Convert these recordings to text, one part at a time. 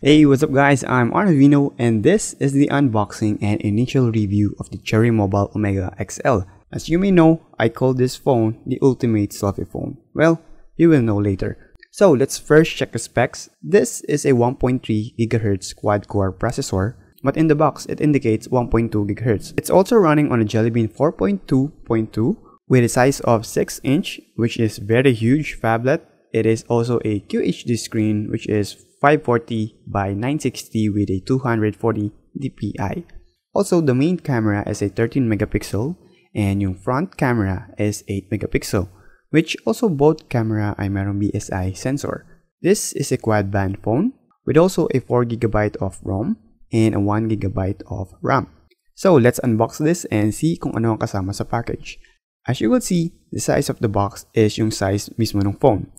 Hey, what's up guys, I'm Arvino and this is the unboxing and initial review of the Cherry Mobile Omega XL. As you may know, I call this phone the ultimate selfie phone. Well, you will know later. So let's first check the specs. This is a 1.3 GHz quad-core processor, but in the box it indicates 1.2 GHz. It's also running on a Jelly Bean 4.2.2 with a size of 6-inch, which is very huge phablet. It is also a QHD screen, which is 540 by 960 with a 240 dpi. Also, the main camera is a 13 megapixel and yung front camera is 8 megapixel, which also both camera ay merong BSI sensor. This is a quad band phone with also a 4GB of ROM and a 1GB of RAM. So let's unbox this and see kung ano ang kasama sa package. As you will see, the size of the box is yung size mismo ng phone.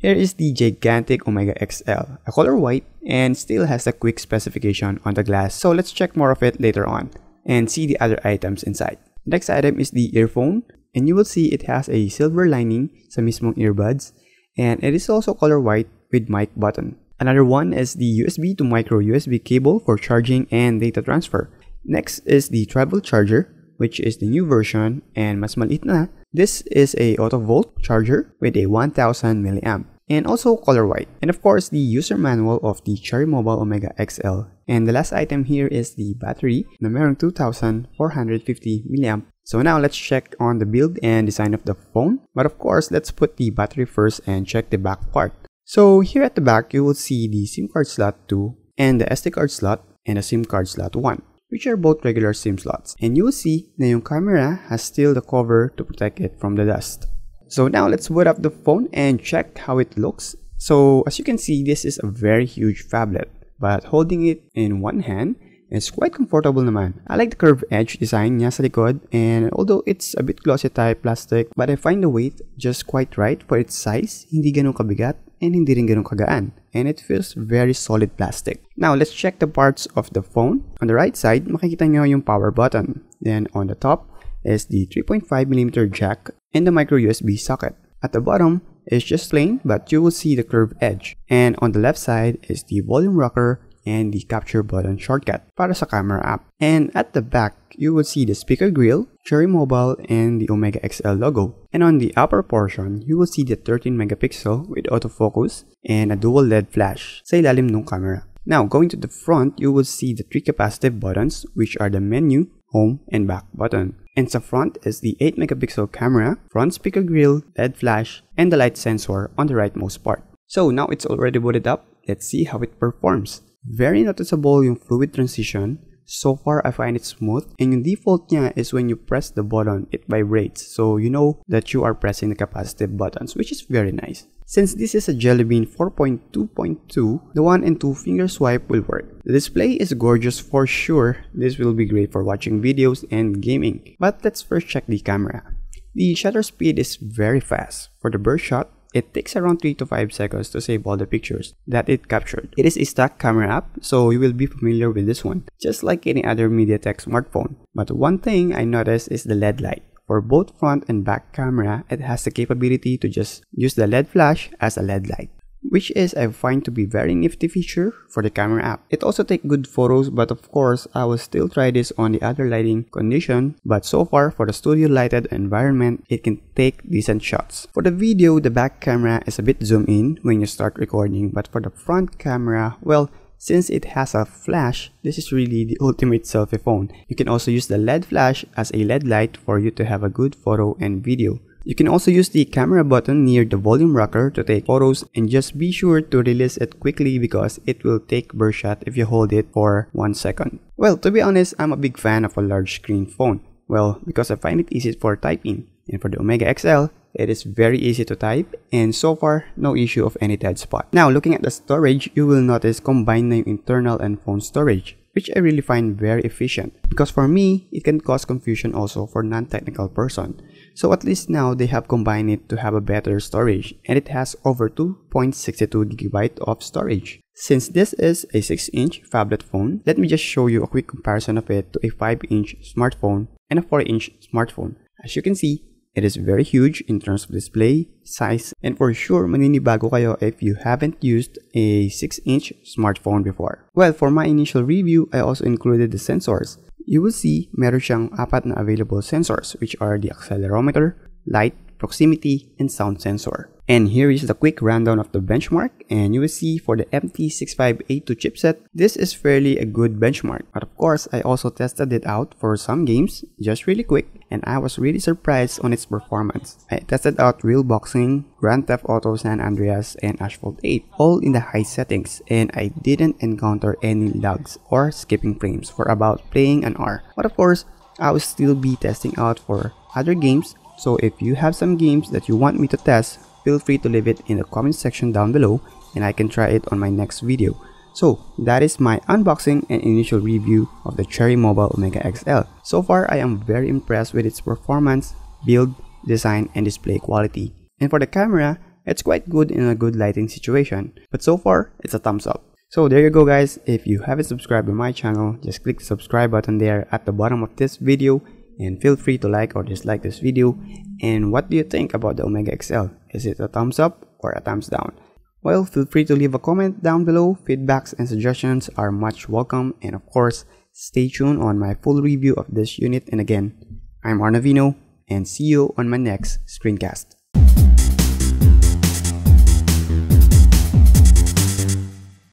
Here is the gigantic Omega XL, a color white, and still has a quick specification on the glass, so let's check more of it later on and see the other items inside. Next item is the earphone, and you will see it has a silver lining sa mismong earbuds, and it is also color white with mic button. Another one is the USB to micro USB cable for charging and data transfer. Next is the travel charger, which is the new version and mas maliit na. This is a auto volt charger with a 1000 mAh. And also color white. And of course, the user manual of the Cherry Mobile Omega XL. And the last item here is the battery na merong 2450 mAh. So now let's check on the build and design of the phone. But of course, let's put the battery first and check the back part. So here at the back, you will see the SIM card slot 2 and the SD card slot and the SIM card slot 1, which are both regular SIM slots. And you will see na yung camera has still the cover to protect it from the dust. So now let's boot up the phone and check how it looks. So as you can see, this is a very huge phablet, but holding it in one hand is quite comfortable naman. I like the curved edge design niya sa likod, and although it's a bit glossy type plastic, but I find the weight just quite right for its size. Hindi ganun kabigat and hindi rin ganun kagaan, and it feels very solid plastic. Now let's check the parts of the phone. On the right side, makikita nyo yung power button. Then on the top is the 3.5mm jack and the micro USB socket. At the bottom is just plain, but you will see the curved edge. And on the left side is the volume rocker and the capture button shortcut para sa camera app. And at the back, you will see the speaker grill, Cherry Mobile, and the Omega XL logo. And on the upper portion, you will see the 13 megapixel with autofocus and a dual LED flash sa ilalim ng camera. Now, going to the front, you will see the 3 capacitive buttons, which are the menu, home, and back button. And sa front is the 8 megapixel camera, front speaker grill, LED flash, and the light sensor on the rightmost part. So now it's already booted up, let's see how it performs. Very noticeable yung fluid transition. So far, I find it smooth, and yung default niya is when you press the button, it vibrates, so you know that you are pressing the capacitive buttons, which is very nice. Since this is a Jelly Bean 4.2.2, the 1 and 2 finger swipe will work. The display is gorgeous for sure. This will be great for watching videos and gaming. But let's first check the camera. The shutter speed is very fast. For the burst shot, it takes around 3 to 5 seconds to save all the pictures that it captured. It is a stock camera app, so you will be familiar with this one, just like any other MediaTek smartphone. But one thing I noticed is the LED light. For both front and back camera, it has the capability to just use the LED flash as a LED light, which is I find to be very nifty feature for the camera app. It also takes good photos, but of course I will still try this on the other lighting condition, but so far for the studio lighted environment, it can take decent shots. For the video, the back camera is a bit zoom in when you start recording, but for the front camera, well, since it has a flash, this is really the ultimate selfie phone. You can also use the LED flash as a LED light for you to have a good photo and video. You can also use the camera button near the volume rocker to take photos, and just be sure to release it quickly because it will take burst shot if you hold it for 1 second. Well, to be honest, I'm a big fan of a large screen phone. Well, because I find it easy for typing. And for the Omega XL, it is very easy to type, and so far, no issue of any dead spot. Now, looking at the storage, you will notice combined na yung internal and phone storage, which I really find very efficient. Because for me, it can cause confusion also for non-technical person. So at least now, they have combined it to have a better storage, and it has over 2.62GB of storage. Since this is a 6-inch phablet phone, let me just show you a quick comparison of it to a 5-inch smartphone and a 4-inch smartphone. As you can see, It is very huge in terms of display, size, and for sure maninibago kayo if you haven't used a 6-inch smartphone before. Well, for my initial review, I also included the sensors. You will see meron siyang 4 na available sensors, which are the accelerometer, light, proximity, and sound sensor. And here is the quick rundown of the benchmark, and you will see for the MT6582 chipset, this is fairly a good benchmark. But of course, I also tested it out for some games, just really quick, and I was really surprised on its performance. I tested out Real Boxing, Grand Theft Auto San Andreas, and Asphalt 8, all in the high settings, and I didn't encounter any lags or skipping frames for about playing an hour. But of course, I will still be testing out for other games, so if you have some games that you want me to test, feel free to leave it in the comment section down below and I can try it on my next video. So that is my unboxing and initial review of the Cherry Mobile Omega XL. So far, I am very impressed with its performance, build, design, and display quality. And for the camera, it's quite good in a good lighting situation. But so far, it's a thumbs up. So there you go guys. If you haven't subscribed to my channel, just click the subscribe button there at the bottom of this video. And feel free to like or dislike this video. And what do you think about the Omega XL? Is it a thumbs up or a thumbs down? Well, feel free to leave a comment down below. Feedbacks and suggestions are much welcome. And of course, stay tuned on my full review of this unit. And again, I'm Arnavino and see you on my next screencast.